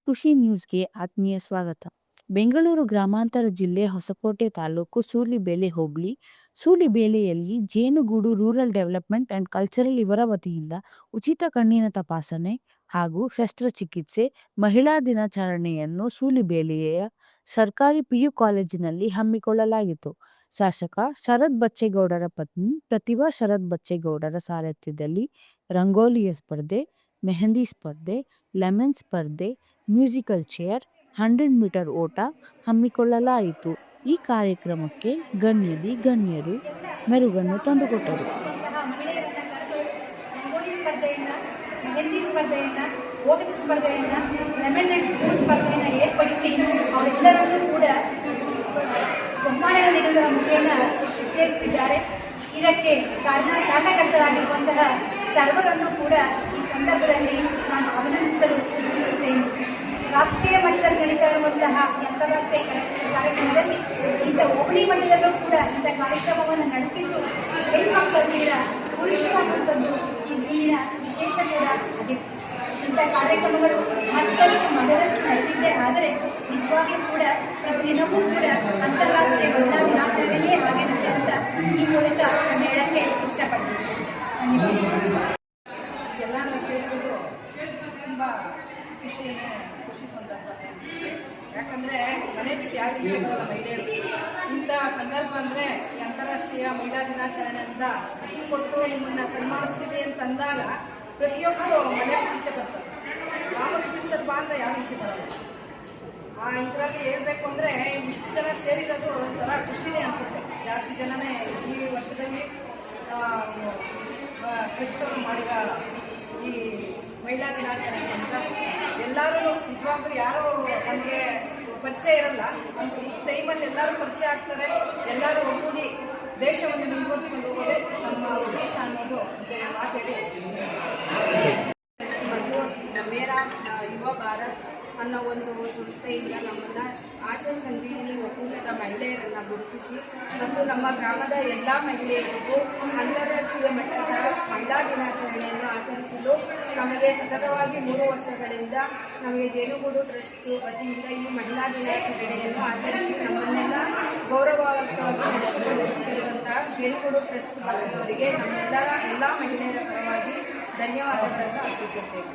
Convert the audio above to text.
ಖುಷಿ ನ್ಯೂಸ್‌ಗೆ ಆತ್ಮೀಯ ಸ್ವಾಗತ. ಬೆಂಗಳೂರು ಗ್ರಾಮಾಂತರ ಜಿಲ್ಲೆ ಹೊಸಕೋಟೆ ತಾಲೂಕು ಸೂಲಿಬೇಲೆ ಹೋಬಳಿ ಸೂಲಿಬೇಲೆಯಲ್ಲಿ ಜೇನುಗೂಡು ರೂರಲ್ ಡೆವಲಪ್ಮೆಂಟ್ ಅಂಡ್ ಕಲ್ಚರಲ್ ಇವರ ವತಿಯಿಂದ ಉಚಿತ ಕಣ್ಣಿನ ತಪಾಸಣೆ ಹಾಗೂ ಶಸ್ತ್ರಚಿಕಿತ್ಸೆ ಮಹಿಳಾ ದಿನಾಚರಣೆಯನ್ನು ಸೂಲಿಬೇಲೆಯ ಸರ್ಕಾರಿ ಪಿಯು ಕಾಲೇಜಿನಲ್ಲಿ ಹಮ್ಮಿಕೊಳ್ಳಲಾಗಿತ್ತು. ಶಾಸಕ ಶರತ್ ಬಚ್ಚೇಗೌಡರ ಪತ್ನಿ ಪ್ರತಿಭಾ ಶರತ್ ಬಚ್ಚೇಗೌಡರ ಸಾರಥ್ಯದಲ್ಲಿ ರಂಗೋಲಿಯ ಸ್ಪರ್ಧೆ, ಮೆಹಂದಿ ಸ್ಪರ್ಧೆ, ಲೆಮನ್ ಸ್ಪರ್ಧೆ, ಮ್ಯೂಸಿಕಲ್ ಚೇರ್, 100 ಮೀಟರ್ ಓಟ ಹಮ್ಮಿಕೊಳ್ಳಲಾಯಿತು. ಈ ಕಾರ್ಯಕ್ರಮಕ್ಕೆ ಗಣ್ಯರು ಮೆರುಗನ್ನು ತಂದುಕೊಟ್ಟರು. ರಂಗೋಲಿ ಸ್ಪರ್ಧೆಯನ್ನ, ಮೆಹಂದಿ ಸ್ಪರ್ಧೆಯನ್ನ, ಓಟದ ಸ್ಪರ್ಧೆಯನ್ನ, ಲೆಮನ್ ಅಂಡ್ ಸ್ಪೂನ್ ಸ್ಪರ್ಧೆಯನ್ನ ಏರ್ಪಡಿಸಿ ಅವರೆಲ್ಲರನ್ನೂ ಕೂಡ ಬಹುಮಾನ ನೀಡುವುದರ ಮುಖೇನ ಉತ್ತೇಜಿಸಿದ್ದಾರೆ. ಇದಕ್ಕೆ ಕಾರಣಕರ್ತರಾಗಿರುವಂತಹ ಸರ್ವರನ್ನು ಕೂಡ ಈ ಸಂದರ್ಭದಲ್ಲಿ ನಾನು ಅಭಿನಂದಿಸಲು ಇಚ್ಛಿಸುತ್ತೇನೆ. ರಾಷ್ಟ್ರೀಯ ಮಟ್ಟದಲ್ಲಿ ನಡೀತಾ ಇರುವಂತಹ ಅಂತಾರಾಷ್ಟ್ರೀಯ ಕಾರ್ಯಕ್ರಮದಲ್ಲಿ ಇಂಥ ಹೋಬಳಿ ಮಟ್ಟದಲ್ಲೂ ಕೂಡ ಇಂಥ ಕಾರ್ಯಕ್ರಮವನ್ನು ನಡೆಸಿದ್ದು ಹೆಣ್ಮಕ್ಕಳ ಪುರುಷರು ಅನ್ನುವಂಥದ್ದು ಇಲ್ಲಿನ ವಿಶೇಷ ಕೂಡ ಆಗಿದೆ. ಇಂಥ ಕಾರ್ಯಕ್ರಮಗಳು ಮತ್ತಷ್ಟು ಮೊದಲಷ್ಟು ನಡೆದಿದ್ದೇ ಆದರೆ ನಿಜವಾಗ್ಲೂ ಕೂಡ ಪ್ರತಿದಿನವೂ ಕೂಡ ಅಂತಾರಾಷ್ಟ್ರೀಯ ಮಹಿಳಾ ದಿನಾಚರಣೆಯೇ ಆಗಿರುತ್ತೆ ಅಂತ ಈ ಮೂಲಕ ಹೇಳಕ್ಕೆ ಇಷ್ಟಪಡ್ತೀನಿ. ಎಲ್ಲರೂ ಸೇರಿರೋದು ತುಂಬ ಖುಷಿ ಸಂದರ್ಭನೇ. ಯಾಕಂದರೆ ಮನೆ ಬಿಟ್ಟು ಯಾರು ಈಚೆ ಬರಲ್ಲ ಮಹಿಳೆಯರು. ಇಂಥ ಸಂದರ್ಭ ಅಂದರೆ ಈ ಅಂತಾರಾಷ್ಟ್ರೀಯ ಮಹಿಳಾ ದಿನಾಚರಣೆ ಅಂತ ಕೊಟ್ಟು ನಿಮ್ಮನ್ನು ಸನ್ಮಾನಿಸ್ತೀವಿ ಅಂತಂದಾಗ ಪ್ರತಿಯೊಬ್ಬರು ಮನೆ ಬಿಟ್ಟು ಈಚೆ ಬರ್ತಾರೆ. ಮಾಮೂಲಿ ಸ್ವಲ್ಪ ಅಂದರೆ ಯಾರು ಈಚೆ ಬರಲ್ಲ. ಇದರಲ್ಲಿ ಹೇಳಬೇಕು ಅಂದರೆ ಇಷ್ಟು ಜನ ಸೇರಿರೋದು ಒಂಥರ ಖುಷಿನೇ ಅನಿಸುತ್ತೆ. ಜಾಸ್ತಿ ಜನನೇ ಈ ವರ್ಷದಲ್ಲಿ ಕ್ರಿಸ್ತರು ಮಾಡಿರೋ ಈ ಮಹಿಳಾ ದಿನಾಚರಣೆ ಅಂತ ಎಲ್ಲರೂ ನಿಜವಾಗ್ಲೂ ಯಾರೂ ನಮಗೆ ಪರಿಚಯ ಇರಲ್ಲ. ಈ ಟೈಮಲ್ಲಿ ಎಲ್ಲರೂ ಪರಿಚಯ ಆಗ್ತಾರೆ. ಎಲ್ಲರೂ ಒಗ್ಗೂಡಿ ದೇಶವನ್ನು ಮುಂದುವರಿಸಿಕೊಂಡು ಹೋಗೋದೇ ನಮ್ಮ ಉದ್ದೇಶ ಅನ್ನೋದು ಮಾತೇಳಿ ಮೇರಾ ಯುವ ಭಾರತ್ ಅನ್ನೋ ಒಂದು ಸಂಸ್ಥೆಯಿಂದ ನಮ್ಮನ್ನು ಆಶಾ ಸಂಜೀವಿನಿ ಒಕ್ಕೂಟದ ಮಹಿಳೆಯರನ್ನು ಗುರುತಿಸಿ ಮತ್ತು ನಮ್ಮ ಗ್ರಾಮದ ಎಲ್ಲ ಮಹಿಳೆಯರಿಗೂ ಅಂತಾರಾಷ್ಟ್ರೀಯ ಮಟ್ಟದ ಮಹಿಳಾ ದಿನಾಚರಣೆಯನ್ನು ಆಚರಿಸಲು ನಮಗೆ ಸತತವಾಗಿ 3 ವರ್ಷಗಳಿಂದ ನಮಗೆ ಜೇನುಗೂಡು ಟ್ರಸ್ಟ್ ವತಿಯಿಂದ ಈ ಮಹಿಳಾ ದಿನಾಚರಣೆಯನ್ನು ಆಚರಿಸಿ ನಮ್ಮನ್ನೆಲ್ಲ ಗೌರವವಾಗಿ ನಡೆಸಿಕೊಳ್ಳುತ್ತಿರುವಂಥ ಜೇನುಗೂಡು ಟ್ರಸ್ಟ್ ಭಾಗದವರಿಗೆ ನಮ್ಮೆಲ್ಲರ ಎಲ್ಲ ಮಹಿಳೆಯರ ಪರವಾಗಿ ಧನ್ಯವಾದಗಳನ್ನು ಅರ್ಪಿಸುತ್ತೇವೆ.